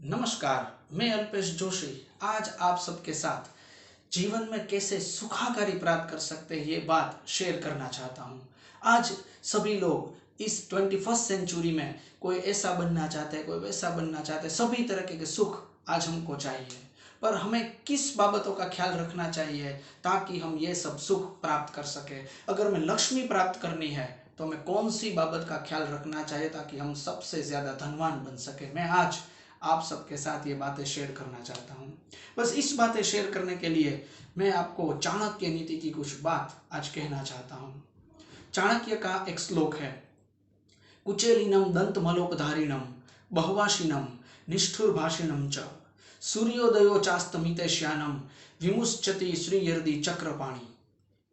नमस्कार, मैं अल्पेश जोशी। आज आप सबके साथ जीवन में कैसे सुखाकारी प्राप्त कर सकते हैं ये बात शेयर करना चाहता हूँ। आज सभी लोग इस 21st सेंचुरी में कोई ऐसा बनना चाहते हैं, कोई वैसा बनना चाहते हैं। सभी तरह के सुख आज हमको चाहिए, पर हमें किस बाबतों का ख्याल रखना चाहिए ताकि हम ये सब सुख प्राप्त कर सके। अगर मैं लक्ष्मी प्राप्त करनी है तो हमें कौन सी बाबत का ख्याल रखना चाहिए ताकि हम सबसे ज्यादा धनवान बन सके। मैं आज आप सबके साथ ये बातें शेयर करना चाहता हूँ। बस इस बातें शेयर करने के लिए मैं आपको चाणक्य नीति की कुछ बात आज कहना चाहता हूँ। चाणक्य का एक श्लोक है, कुचेलिनम दंत मलोपधारिणम बहुवाशिनम निष्ठुरभाषिणम च सूर्योदयो चास्तमिते श्यानम विमुच्यति श्रीयर्दि चक्रपाणी।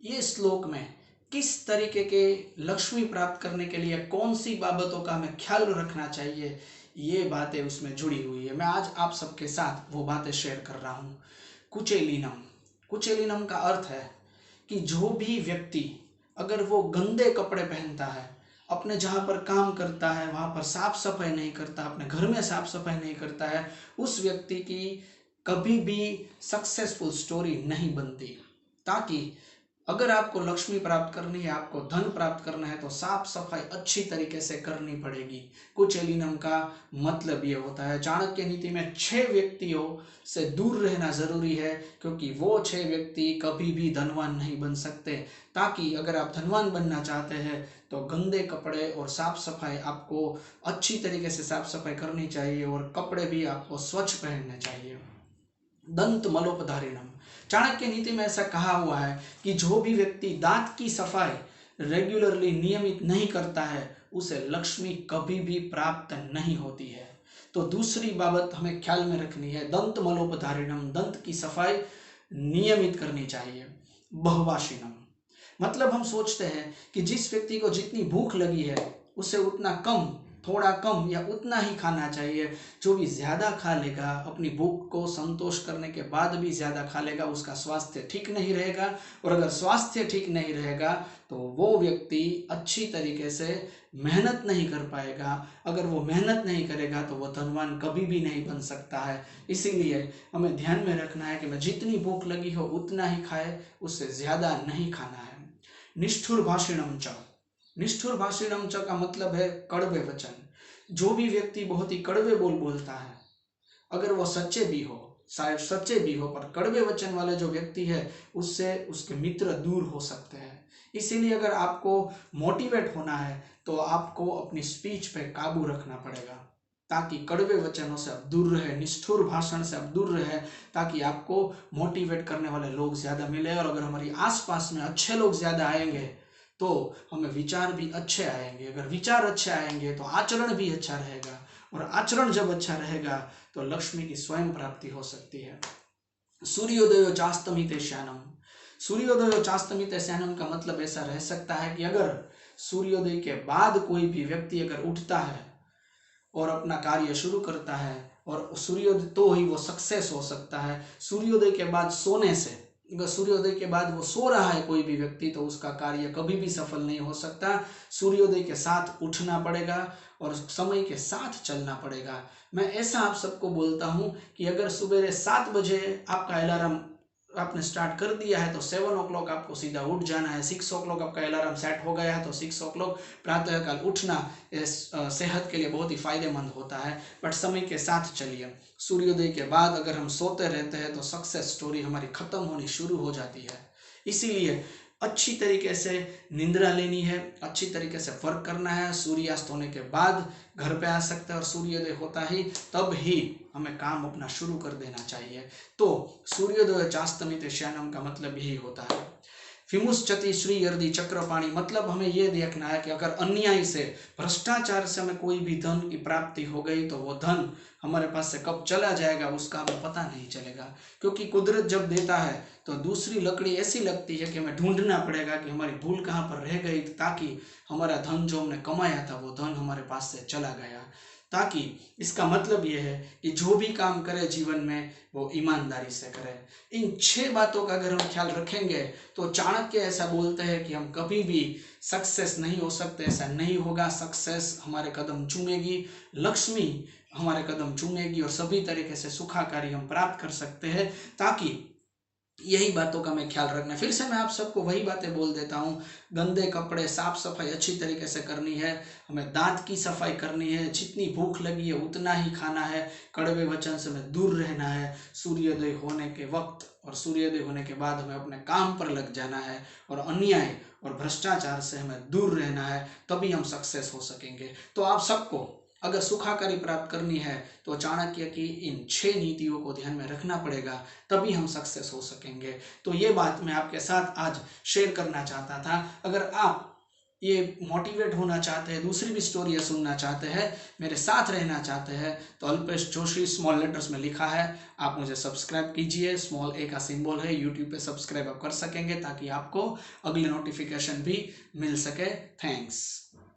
ये श्लोक में किस तरीके के लक्ष्मी प्राप्त करने के लिए कौन सी बाबतों का हमें ख्याल रखना चाहिए, ये बातें उसमें जुड़ी हुई है। मैं आज आप सबके साथ वो बातें शेयर कर रहा हूँ। कुचेलिनम, कुचेलिनम का अर्थ है कि जो भी व्यक्ति अगर वो गंदे कपड़े पहनता है, अपने जहाँ पर काम करता है वहाँ पर साफ सफाई नहीं करता, अपने घर में साफ सफाई नहीं करता है, उस व्यक्ति की कभी भी सक्सेसफुल स्टोरी नहीं बनती। ताकि अगर आपको लक्ष्मी प्राप्त करनी है, आपको धन प्राप्त करना है, तो साफ सफाई अच्छी तरीके से करनी पड़ेगी। कुचेलिनम का मतलब ये होता है। चाणक्य नीति में 6 व्यक्तियों से दूर रहना जरूरी है, क्योंकि वो 6 व्यक्ति कभी भी धनवान नहीं बन सकते। ताकि अगर आप धनवान बनना चाहते हैं तो गंदे कपड़े और साफ सफाई आपको अच्छी तरीके से साफ सफाई करनी चाहिए, और कपड़े भी आपको स्वच्छ पहनने चाहिए। दंत मलोपधारिणम, चाणक्य नीति में ऐसा कहा हुआ है कि जो भी व्यक्ति दांत की सफाई रेगुलरली नियमित नहीं करता है उसे लक्ष्मी कभी भी प्राप्त नहीं होती है। तो दूसरी बाबत हमें ख्याल में रखनी है, दंत मलोपधारिणम, दंत की सफाई नियमित करनी चाहिए। बहुवाशिनम, मतलब हम सोचते हैं कि जिस व्यक्ति को जितनी भूख लगी है उसे उतना कम, थोड़ा कम या उतना ही खाना चाहिए। जो भी ज्यादा खा लेगा, अपनी भूख को संतोष करने के बाद भी ज्यादा खा लेगा, उसका स्वास्थ्य ठीक नहीं रहेगा। और अगर स्वास्थ्य ठीक नहीं रहेगा तो वो व्यक्ति अच्छी तरीके से मेहनत नहीं कर पाएगा। अगर वो मेहनत नहीं करेगा तो वो धनवान कभी भी नहीं बन सकता है। इसीलिए हमें ध्यान में रखना है कि मैं जितनी भूख लगी हो उतना ही खाए, उससे ज्यादा नहीं खाना है। निष्ठुर भाषिणम च, निष्ठुर भाषिणम च का मतलब है कड़वे वचन। जो भी व्यक्ति बहुत ही कड़वे बोल बोलता है, अगर वो सच्चे भी हो, शायद सच्चे भी हो, पर कड़वे वचन वाले जो व्यक्ति है उससे उसके मित्र दूर हो सकते हैं। इसीलिए अगर आपको मोटिवेट होना है तो आपको अपनी स्पीच पे काबू रखना पड़ेगा, ताकि कड़वे वचनों से आप दूर रहे, निष्ठुर भाषण से आप दूर रहे, ताकि आपको मोटिवेट करने वाले लोग ज्यादा मिले। और अगर हमारी आसपास में अच्छे लोग ज्यादा आएंगे तो हमें विचार भी अच्छे आएंगे। अगर विचार अच्छे आएंगे तो आचरण भी अच्छा रहेगा, और आचरण जब अच्छा रहेगा तो लक्ष्मी की स्वयं प्राप्ति हो सकती है। सूर्योदय चास्तमिते श्यानम, सूर्योदय चास्तमिते श्यानम का मतलब ऐसा रह सकता है कि अगर सूर्योदय के बाद कोई भी व्यक्ति अगर उठता है और अपना कार्य शुरू करता है, और सूर्योदय तो ही वो सक्सेस हो सकता है। सूर्योदय के बाद सोने से, अगर सूर्योदय के बाद वो सो रहा है कोई भी व्यक्ति, तो उसका कार्य कभी भी सफल नहीं हो सकता। सूर्योदय के साथ उठना पड़ेगा और समय के साथ चलना पड़ेगा। मैं ऐसा आप सबको बोलता हूँ कि अगर सुबह 7 बजे आपका अलार्म आपने स्टार्ट कर दिया है तो 7 o'clock आपको सीधा उठ जाना है। 6 o'clock आपका अलार्म सेट हो गया है तो 6 o'clock प्रातःकाल उठना सेहत के लिए बहुत ही फायदेमंद होता है। बट समय के साथ चलिए। सूर्योदय के बाद अगर हम सोते रहते हैं तो सक्सेस स्टोरी हमारी खत्म होनी शुरू हो जाती है। इसीलिए अच्छी तरीके से निंद्रा लेनी है, अच्छी तरीके से वर्क करना है। सूर्यास्त होने के बाद घर पे आ सकते हैं, और सूर्योदय होता ही तब ही हमें काम अपना शुरू कर देना चाहिए। तो सूर्योदय चास्तमित श्यानम का मतलब यही होता है। विमुच्यति श्रीयर्दि चक्रपाणी, मतलब हमें यह देखना है कि अगर अन्याय से, भ्रष्टाचार से हमें कोई भी धन की प्राप्ति हो गई तो वो धन हमारे पास से कब चला जाएगा उसका हमें पता नहीं चलेगा। क्योंकि कुदरत जब देता है तो दूसरी लकड़ी ऐसी लगती है कि हमें ढूंढना पड़ेगा कि हमारी भूल कहाँ पर रह गई, ताकि हमारा धन जो हमने कमाया था वो धन हमारे पास से चला गया। ताकि इसका मतलब यह है कि जो भी काम करे जीवन में वो ईमानदारी से करे। इन 6 बातों का अगर हम ख्याल रखेंगे तो चाणक्य ऐसा बोलते हैं कि हम कभी भी सक्सेस नहीं हो सकते, ऐसा नहीं होगा। सक्सेस हमारे कदम चूमेगी। लक्ष्मी हमारे कदम चूमेगी और सभी तरीके से सुखाकारी हम प्राप्त कर सकते हैं। ताकि यही बातों का मैं ख्याल रखना। फिर से मैं आप सबको वही बातें बोल देता हूँ, गंदे कपड़े, साफ सफाई अच्छी तरीके से करनी है, हमें दांत की सफाई करनी है, जितनी भूख लगी है उतना ही खाना है, कड़वे वचन से हमें दूर रहना है, सूर्योदय होने के वक्त और सूर्योदय होने के बाद हमें अपने काम पर लग जाना है, और अन्याय और भ्रष्टाचार से हमें दूर रहना है, तभी हम सक्सेस हो सकेंगे। तो आप सबको अगर सुखाकारी प्राप्त करनी है तो चाणक्य की इन 6 नीतियों को ध्यान में रखना पड़ेगा, तभी हम सक्सेस हो सकेंगे। तो ये बात मैं आपके साथ आज शेयर करना चाहता था। अगर आप ये मोटिवेट होना चाहते हैं, दूसरी भी स्टोरियाँ सुनना चाहते हैं, मेरे साथ रहना चाहते हैं, तो अल्पेश जोशी स्मॉल लेटर्स में लिखा है, आप मुझे सब्सक्राइब कीजिए। स्मॉल ए का सिंबल है, यूट्यूब पे सब्सक्राइब आप कर सकेंगे ताकि आपको अगले नोटिफिकेशन भी मिल सके। थैंक्स।